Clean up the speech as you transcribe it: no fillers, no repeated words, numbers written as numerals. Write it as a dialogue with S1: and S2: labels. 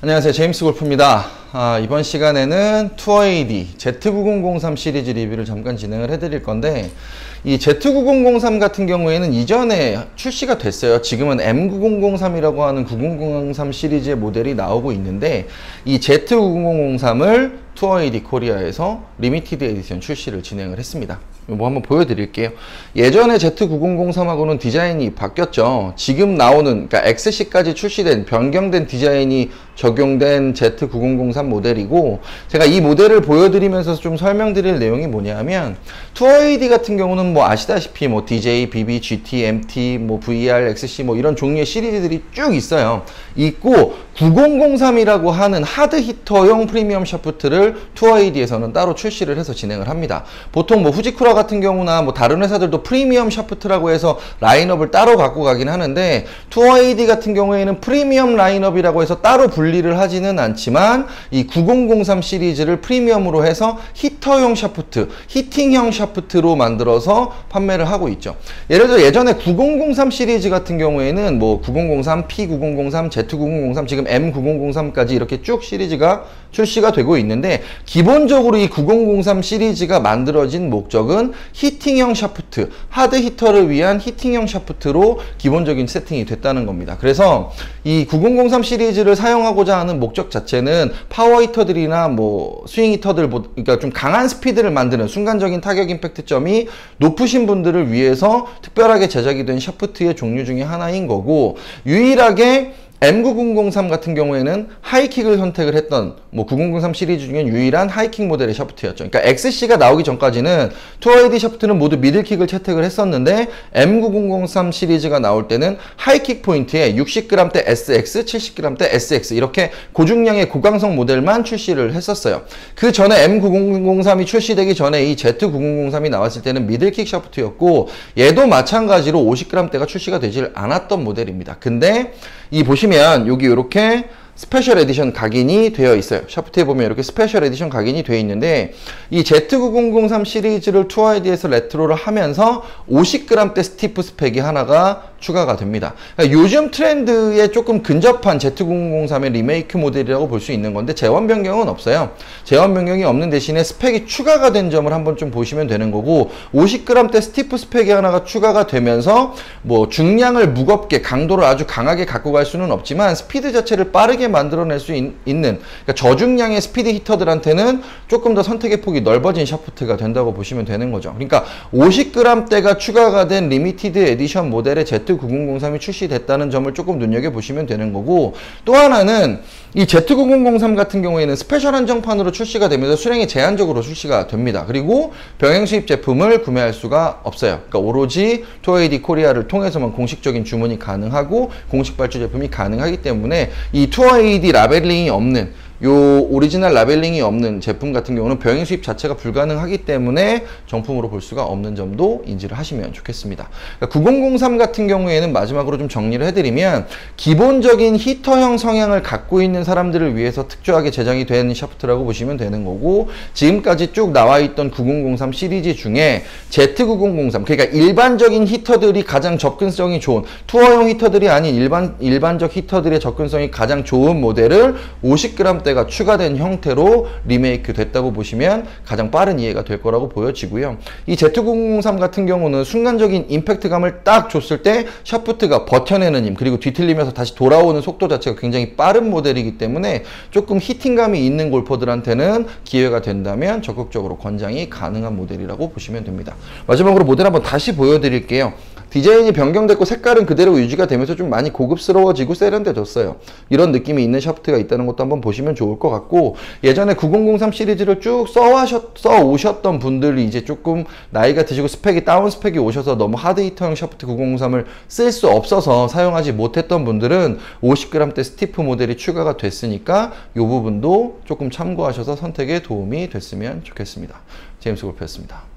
S1: 안녕하세요, 제임스 골프입니다. 이번 시간에는 투어AD Z9003 시리즈 리뷰를 잠깐 진행을 해드릴 건데, 이 Z9003 같은 경우에는 이전에 출시가 됐어요. 지금은 M9003이라고 하는 9003 시리즈의 모델이 나오고 있는데, 이 Z9003을 투어AD 코리아에서 리미티드 에디션 출시를 진행을 했습니다. 뭐 한번 보여드릴게요. 예전에 Z9003하고는 디자인이 바뀌었죠. 지금 나오는, 그러니까 XC까지 출시된 변경된 디자인이 적용된 Z9003 모델이고, 제가 이 모델을 보여드리면서 좀 설명드릴 내용이 뭐냐면, 투어AD 같은 경우는 뭐 아시다시피 뭐 DJ, BB, GT, MT, 뭐 VR, XC 뭐 이런 종류의 시리즈들이 쭉 있어요. 있고 9003이라고 하는 하드 히터용 프리미엄 샤프트를 투어AD에서는 따로 출시를 해서 진행을 합니다. 보통 뭐 후지쿠라 같은 경우나 뭐 다른 회사들도 프리미엄 샤프트라고 해서 라인업을 따로 갖고 가긴 하는데, 투어AD 같은 경우에는 프리미엄 라인업이라고 해서 따로 분리를 하지는 않지만, 이 9003 시리즈를 프리미엄으로 해서 히터용 샤프트, 히팅형 샤프트로 만들어서 판매를 하고 있죠. 예를 들어 예전에 9003 시리즈 같은 경우에는 뭐 9003, P9003, Z9003, 지금 M9003까지 이렇게 쭉 시리즈가 출시가 되고 있는데, 기본적으로 이 9003 시리즈가 만들어진 목적은 히팅형 샤프트, 하드 히터를 위한 히팅형 샤프트로 기본적인 세팅이 됐다는 겁니다. 그래서 이 9003 시리즈를 사용하고자 하는 목적 자체는 파워 히터들이나 뭐 스윙 히터들, 그러니까 좀 강한 스피드를 만드는 순간적인 타격 임팩트점이 높으신 분들을 위해서 특별하게 제작이 된 샤프트의 종류 중에 하나인 거고, 유일하게 M9003 같은 경우에는 하이킥을 선택을 했던 뭐 9003 시리즈 중에 유일한 하이킥 모델의 샤프트였죠. 그러니까 XC가 나오기 전까지는 투어AD 샤프트는 모두 미들킥을 채택을 했었는데, M9003 시리즈가 나올 때는 하이킥 포인트에 60g대 SX, 70g대 SX 이렇게 고중량의 고강성 모델만 출시를 했었어요. 그 전에 M9003이 출시되기 전에 이 Z9003이 나왔을 때는 미들킥 샤프트였고, 얘도 마찬가지로 50g대가 출시가 되질 않았던 모델입니다. 근데 이 보시면 여기 이렇게 스페셜 에디션 각인이 되어 있어요. 샤프트에 보면 이렇게 스페셜 에디션 각인이 되어 있는데, 이 Z9003 시리즈를 투어AD에서 레트로를 하면서 50g대 스티프 스펙이 하나가 추가가 됩니다. 그러니까 요즘 트렌드에 조금 근접한 Z9003의 리메이크 모델이라고 볼 수 있는 건데, 제원 변경은 없어요. 제원 변경이 없는 대신에 스펙이 추가가 된 점을 한번 좀 보시면 되는 거고, 50g대 스티프 스펙이 하나가 추가가 되면서 뭐 중량을 무겁게 강도를 아주 강하게 갖고 갈 수는 없지만 스피드 자체를 빠르게 만들어낼 수 있는, 그러니까 저중량의 스피드 히터들한테는 조금 더 선택의 폭이 넓어진 샤프트가 된다고 보시면 되는 거죠. 그러니까 50g대가 추가가 된 리미티드 에디션 모델의 Z9003이 출시됐다는 점을 조금 눈여겨보시면 되는 거고, 또 하나는 이 Z9003 같은 경우에는 스페셜 한정판으로 출시가 되면서 수량이 제한적으로 출시가 됩니다. 그리고 병행 수입 제품을 구매할 수가 없어요. 그러니까 오로지 투어AD 코리아를 통해서만 공식적인 주문이 가능하고 공식 발주 제품이 가능하기 때문에, 이 투어AD 라벨링이 없는, 요 오리지널 라벨링이 없는 제품 같은 경우는 병행 수입 자체가 불가능하기 때문에 정품으로 볼 수가 없는 점도 인지를 하시면 좋겠습니다. 그러니까 9003 같은 경우에는 마지막으로 좀 정리를 해드리면, 기본적인 히터형 성향을 갖고 있는 사람들을 위해서 특조하게 제작이 된 샤프트라고 보시면 되는 거고, 지금까지 쭉 나와 있던 9003 시리즈 중에 Z9003, 그러니까 일반적인 히터들이 가장 접근성이 좋은, 투어용 히터들이 아닌 일반적 히터들의 접근성이 가장 좋은 모델을 50g대 가 추가된 형태로 리메이크 됐다고 보시면 가장 빠른 이해가 될 거라고 보여지고요. 이 Z9003 같은 경우는 순간적인 임팩트감을 딱 줬을 때 샤프트가 버텨내는 힘, 그리고 뒤틀리면서 다시 돌아오는 속도 자체가 굉장히 빠른 모델이기 때문에 조금 히팅감이 있는 골퍼들한테는 기회가 된다면 적극적으로 권장이 가능한 모델이라고 보시면 됩니다. 마지막으로 모델 한번 다시 보여드릴게요. 디자인이 변경됐고 색깔은 그대로 유지가 되면서 좀 많이 고급스러워지고 세련돼졌어요. 이런 느낌이 있는 샤프트가 있다는 것도 한번 보시면 좋을 것 같고, 예전에 9003 시리즈를 쭉 써 오셨던 분들이 이제 조금 나이가 드시고 스펙이 다운 스펙이 오셔서 너무 하드 히터형 샤프트 9003을 쓸 수 없어서 사용하지 못했던 분들은 50g대 스티프 모델이 추가가 됐으니까 이 부분도 조금 참고하셔서 선택에 도움이 됐으면 좋겠습니다. 제임스 골프였습니다.